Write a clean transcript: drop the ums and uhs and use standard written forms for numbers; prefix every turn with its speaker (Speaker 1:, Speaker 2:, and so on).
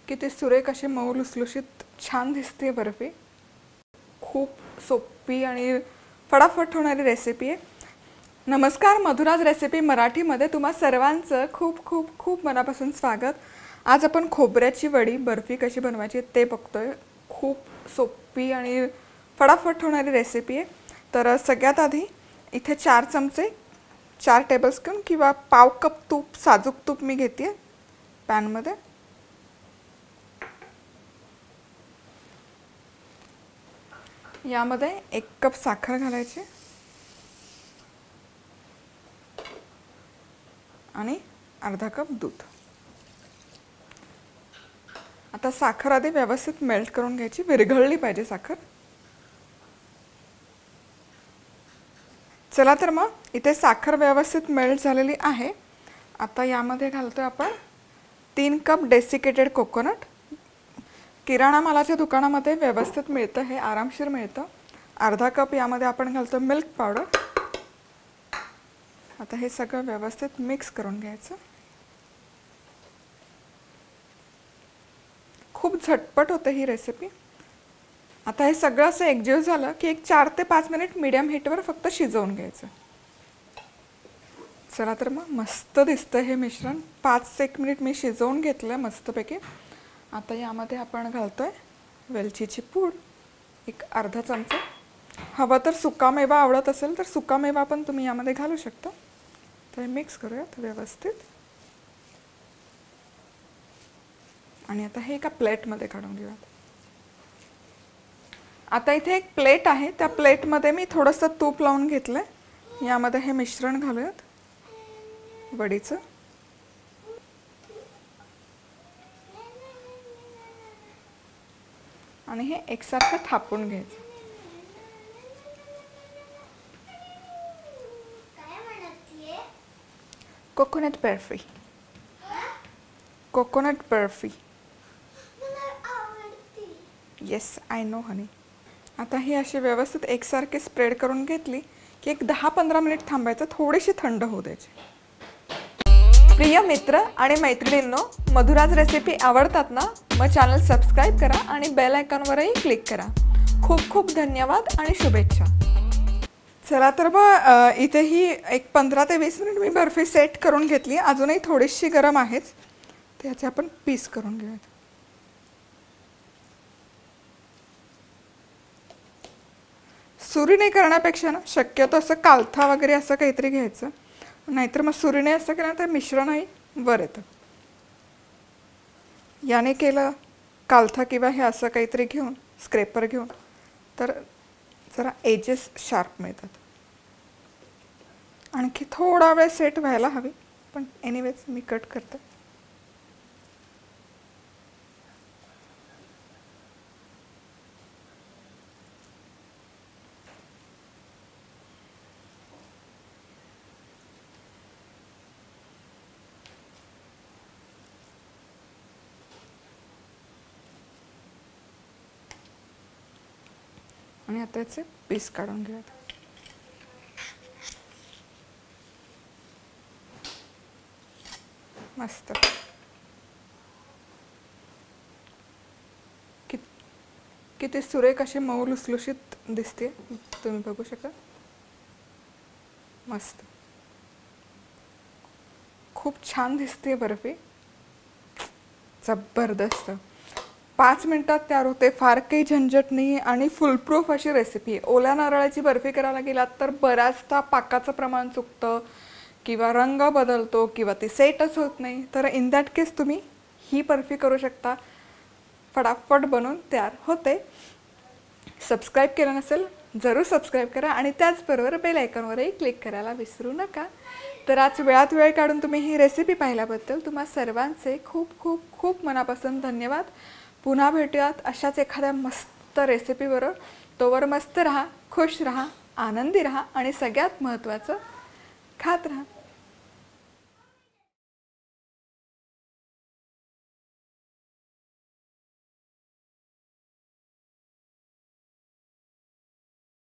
Speaker 1: किती सुरेख अशी मऊ लुसलुशीत छान दिसते बर्फी। खूप सोपी आणि फटाफट होणारी रेसिपी आहे। नमस्कार, मधुराज रेसिपी मराठीमध्ये तुम्हा सर्वांचं खूप खूप खूप मनापासून स्वागत। आज आपण खोबऱ्याची वडी बर्फी कशी बनवायची ते बघतोय। खूप सोपी आणि फटाफट होणारी रेसिपी आहे। तर सगळ्यात आधी इथे 4 चमचे 4 टेबलस्पून किंवा पाव कप तूप, साजूक तूप मी घेते पॅन मध्ये। यामध्ये 1 कप साखर घालायची आणि अर्धा कप दूध। आता साखर आधी व्यवस्थित मेल्ट करून घ्यायची, विरघळली पाहिजे साखर। चला तर मग इथे साखर व्यवस्थित मेल्ट झालेली आहे। आता यामध्ये घालतोय आपण 3 कप डेसिकेटेड कोकोनट। किराणा मालाच्या दुकानामध्ये व्यवस्थित मिळतं, हे आरामशीर मिळतं। अर्धा कप यामध्ये आपण घालतो मिल्क पावडर। आता हे सगळं व्यवस्थित मिक्स करून घ्यायचं। खूप झटपट होते ही रेसिपी। आता हे सगळं असं एकजीव झालं की एक 4 ते 5 मिनिट मीडियम हीटवर फक्त शिजवून घ्यायचं। चला तर मग मस्त दिसतं हे मिश्रण। 5-1 मिनिट मी शिजवून घेतलं मस्तपैकी। आता यामध्ये आपण घालतोय वेलचीची पूड, एक अर्धा चमचा। हवा तर सुकामेवा आवडत असेल तर सुकामेवा पण तुम्ही यामध्ये घालू शकता। तर हे मिक्स करूयात व्यवस्थित आणि आता हे एका प्लेटमध्ये काढून घेऊयात। आता इथे एक प्लेट आहे, त्या प्लेटमध्ये मी थोडंसं तूप लावून घेतलंय। यामध्ये हे मिश्रण घालूयात वडीचं आणि हे एकसारखं थापून घ्यायचं। Coconut barfi, coconut barfi. Yes, I know honey. आता ही अशी व्यवस्थित एकसारखी स्प्रेड करून घेतली की एक 10-15 मिनिट थांबायचं, थोडीशी थंड होऊ द्यायची। प्रिय मित्र आणि मैत्रिणींनो, मधुराज रेसिपी आवडतात ना? मग चॅनल सबस्क्राइब करा आणि बेल आयकॉनवरही क्लिक करा। खूप खूप धन्यवाद आणि शुभेच्छा। चला तर मग इथे ही एक 15 ते 20 मिनिट मी बर्फी सेट करून घेतली। अजूनही थोडीशी गरम आहेच, त्याचे आपण पीस करून घेऊयात। सुरीने करण्यापेक्षा ना शक्यतो असं कालथा वगैरे असं काहीतरी घ्यायचं, नाहीतर मग सुरीने असं केलं तर मिश्रणही वर येतं। याने केलं कालथा किंवा हे असं काहीतरी घेऊन स्क्रेपर घेऊन तर जरा एजेस शार्प मिळतात। आणखी थोडा वेळ सेट व्हायला हवी, पण एनिवेज मी कट करते। आणि आता याचे पीस काढून घेऊयात। मस्त किती सुरेख अशी मऊ लुसलुशीत दिसते, तुम्ही बघू शकता। मस्त, खूप छान दिसते बर्फी, जबरदस्त। 5 मिनिटात तयार होते, फार काही झंझट नाही आणि फुलप्रूफ अशी रेसिपी आहे। ओल्या नारळाची बर्फी करायला गेलात तर बऱ्याचदा पाकाचं प्रमाण चुकतं किंवा रंग बदलतो किंवा ते सेटच होत नाही। तर इन दॅट केस तुम्ही ही बर्फी करू शकता, फटाफट बनवून तयार होते। सबस्क्राइब केलं नसेल जरूर सबस्क्राइब करा आणि त्याचबरोबर बेल आयकॉनवरही क्लिक करायला विसरू नका। तर आज वेळात वेळ काढून तुम्ही ही रेसिपी पाहिल्याबद्दल तुम्हा सर्वांचे खूप खूप खूप मनापासून धन्यवाद। पुन्हा भेटूयात अशाच एखाद्या मस्त रेसिपीबरोबर। तोवर मस्त रहा, खुश रहा, आनंदी रहा आणि सगळ्यात महत्त्वाचं खात रहा।